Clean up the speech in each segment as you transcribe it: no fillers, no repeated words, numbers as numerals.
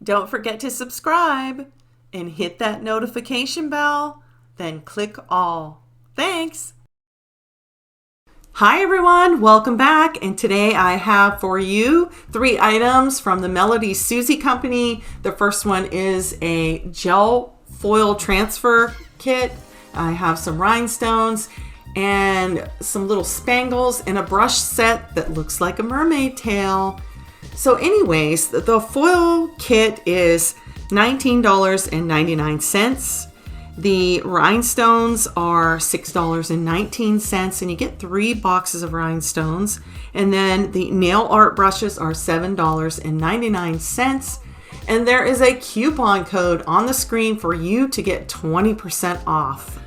Don't forget to subscribe and hit that notification bell, then click all. Thanks. Hi everyone, welcome back. And today I have for you 3 items from the Melody Susie company. The first one is a gel foil transfer kit. I have some rhinestones and some little spangles and a brush set that looks like a mermaid tail. So anyways, the foil kit is $19.99. The rhinestones are $6.19, and you get 3 boxes of rhinestones. And then the nail art brushes are $7.99. And there is a coupon code on the screen for you to get 20% off.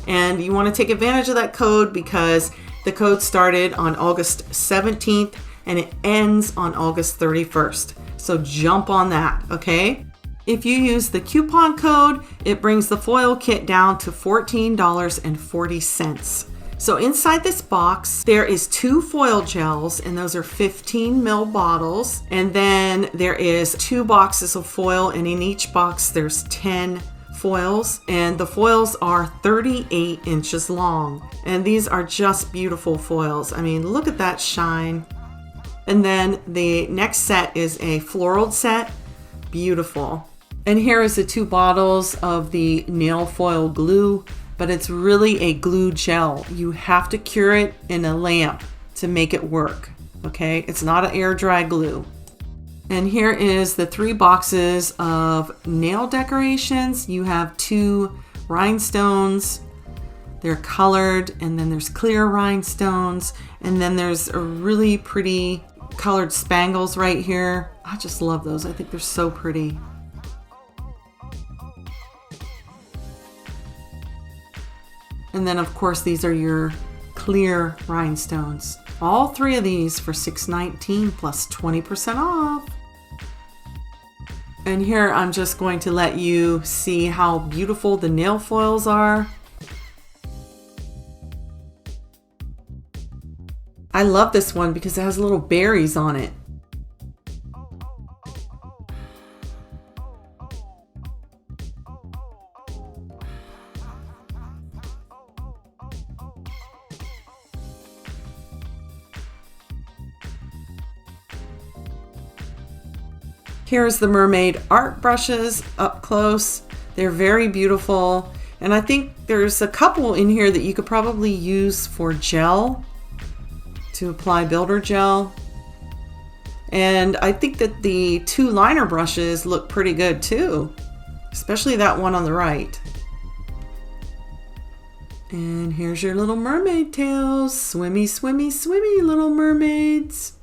And you want to take advantage of that code because the code started on August 17th and it ends on August 31st. So jump on that, okay? If you use the coupon code, it brings the foil kit down to $14.40. So inside this box, there is 2 foil gels, and those are 15 ml bottles. And then there is 2 boxes of foil, and in each box there's 10 foils, and the foils are 38 inches long. And these are just beautiful foils. I mean, look at that shine. And then the next set is a floral set. Beautiful. And here is the 2 bottles of the nail foil glue, but it's really a glue gel. You have to cure it in a lamp to make it work, okay? It's not an air dry glue. And here is the 3 boxes of nail decorations. You have 2 rhinestones. They're colored, and then there's clear rhinestones, and then there's a really pretty colored spangles right here. I just love those. I think they're so pretty. And then of course these are your clear rhinestones. All 3 of these for $6.19 plus 20% off. And here I'm just going to let you see how beautiful the nail foils are. I love this one because it has little berries on it. Here's the Mermaid Art Brushes up close. They're very beautiful. And I think there's a couple in here that you could probably use for gel, to apply builder gel. And I think that the 2 liner brushes look pretty good too, especially that one on the right. And here's your little mermaid tails. Swimmy, swimmy, swimmy, little mermaids.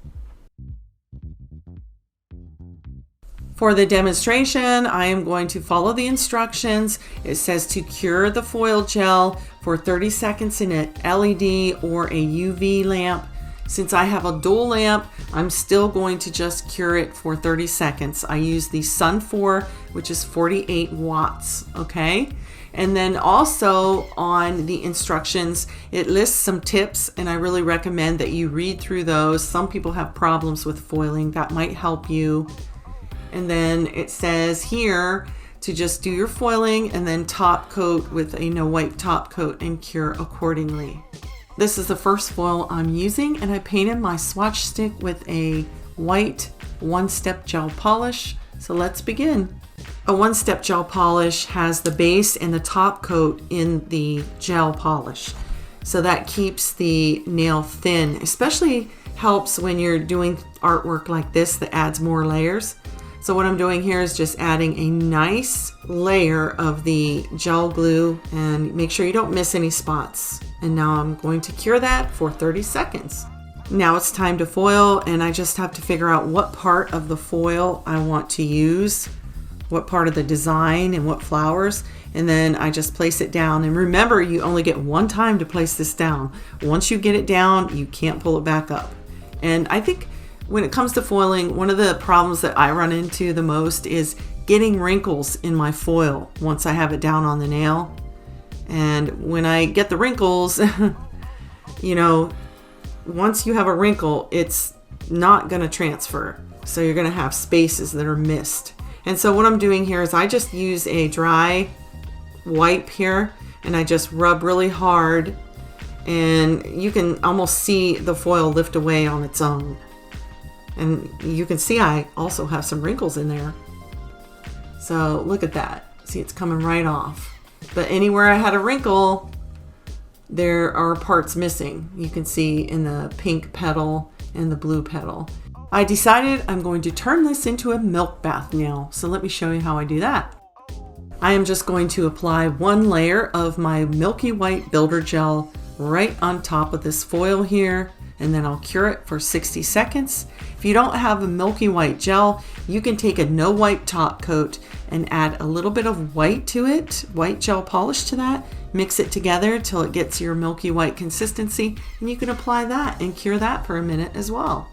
For the demonstration, I am going to follow the instructions. It says to cure the foil gel for 30 seconds in an LED or a UV lamp. Since I have a dual lamp, I'm still going to just cure it for 30 seconds. I use the Sun 4, which is 48 watts, okay? And then also on the instructions, it lists some tips, and I really recommend that you read through those. Some people have problems with foiling. That might help you. And then it says here to just do your foiling and then top coat with a no wipe top coat and cure accordingly. This is the first foil I'm using, and I painted my swatch stick with a white 1-step gel polish. So let's begin. A 1-step gel polish has the base and the top coat in the gel polish. So that keeps the nail thin, especially helps when you're doing artwork like this that adds more layers. So what I'm doing here is just adding a nice layer of the gel glue, and make sure you don't miss any spots. And now I'm going to cure that for 30 seconds. Now it's time to foil, and I just have to figure out what part of the foil I want to use, what part of the design and what flowers, and then I just place it down. And remember, you only get 1 time to place this down. Once you get it down, you can't pull it back up. And I think when it comes to foiling, one of the problems that I run into the most is getting wrinkles in my foil once I have it down on the nail. And when I get the wrinkles, you know, once you have a wrinkle, it's not going to transfer. So you're going to have spaces that are missed. And so what I'm doing here is I just use a dry wipe here and I just rub really hard, and you can almost see the foil lift away on its own. And you can see I also have some wrinkles in there. So look at that. See, it's coming right off. But anywhere I had a wrinkle, there are parts missing. You can see in the pink petal and the blue petal. I decided I'm going to turn this into a milk bath now. So let me show you how I do that. I am just going to apply one layer of my milky white builder gel right on top of this foil here, and then I'll cure it for 60 seconds. If you don't have a milky white gel, you can take a no wipe top coat and add a little bit of white to it, white gel polish to that, mix it together till it gets your milky white consistency, and you can apply that and cure that for a minute as well.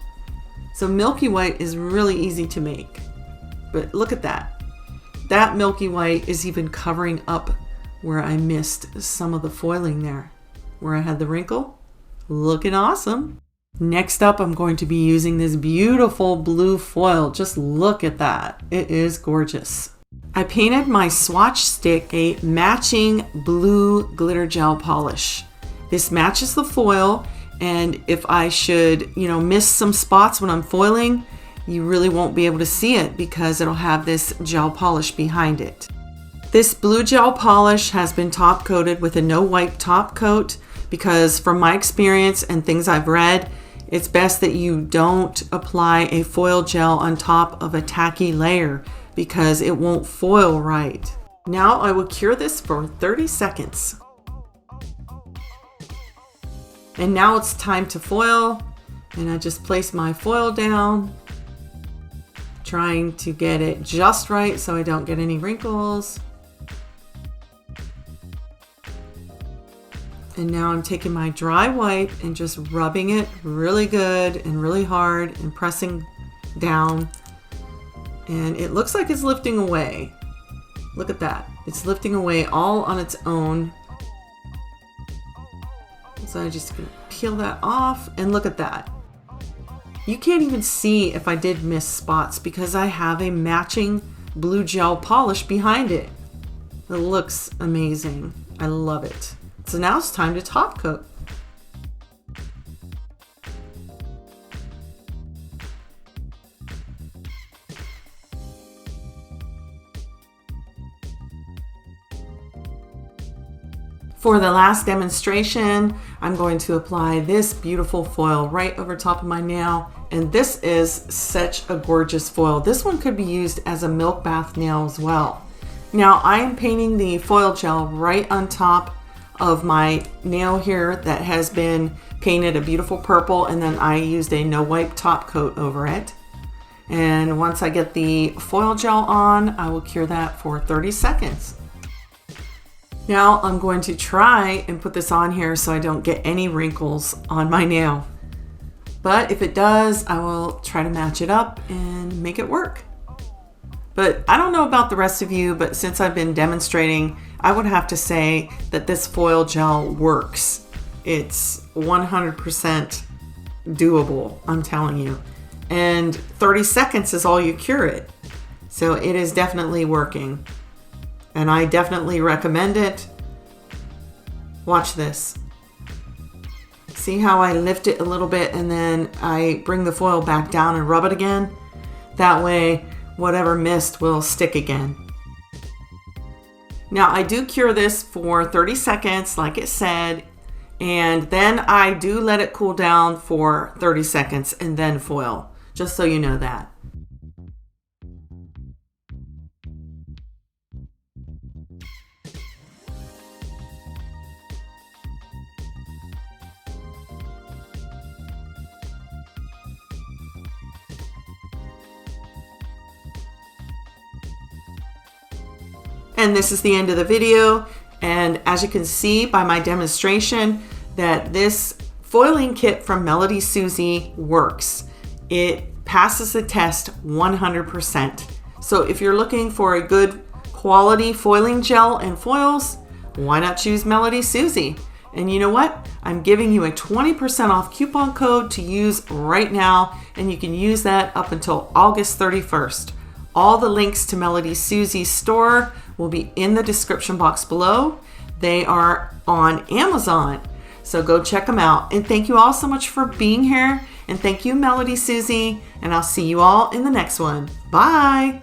So milky white is really easy to make, but look at that. That milky white is even covering up where I missed some of the foiling there, where I had the wrinkle. Looking awesome. Next up, I'm going to be using this beautiful blue foil. Just look at that. It is gorgeous. I painted my swatch stick a matching blue glitter gel polish. This matches the foil, and if I should, miss some spots when I'm foiling, you really won't be able to see it because it'll have this gel polish behind it. This blue gel polish has been top coated with a no wipe top coat because from my experience and things I've read, it's best that you don't apply a foil gel on top of a tacky layer because it won't foil right. Now I will cure this for 30 seconds. And now it's time to foil, and I just place my foil down, trying to get it just right so I don't get any wrinkles. And now I'm taking my dry wipe and just rubbing it really good and really hard and pressing down. And it looks like it's lifting away. Look at that. It's lifting away all on its own. So I just peel that off and look at that. You can't even see if I did miss spots because I have a matching blue gel polish behind it. It looks amazing. I love it. So now it's time to top coat. For the last demonstration, I'm going to apply this beautiful foil right over top of my nail. And this is such a gorgeous foil. This one could be used as a milk bath nail as well. Now I am painting the foil gel right on top of my nail here that has been painted a beautiful purple, and then I used a no wipe top coat over it. And once I get the foil gel on, I will cure that for 30 seconds. Now I'm going to try and put this on here so I don't get any wrinkles on my nail. But if it does, I will try to match it up and make it work. But I don't know about the rest of you, but since I've been demonstrating, I would have to say that this foil gel works. It's 100% doable, I'm telling you. And 30 seconds is all you cure it. So it is definitely working. And I definitely recommend it. Watch this. See how I lift it a little bit and then I bring the foil back down and rub it again? That way, whatever missed will stick again. Now I do cure this for 30 seconds, like it said, and then I do let it cool down for 30 seconds and then foil, just so you know that. And this is the end of the video. And as you can see by my demonstration, that this foiling kit from Melody Susie works. It passes the test 100%. So if you're looking for a good quality foiling gel and foils, why not choose Melody Susie? And you know what? I'm giving you a 20% off coupon code to use right now, and you can use that up until August 31st. All the links to Melody Susie's store will be in the description box below. They are on Amazon, so go check them out. And thank you all so much for being here. And thank you, Melody Susie. And I'll see you all in the next one. Bye.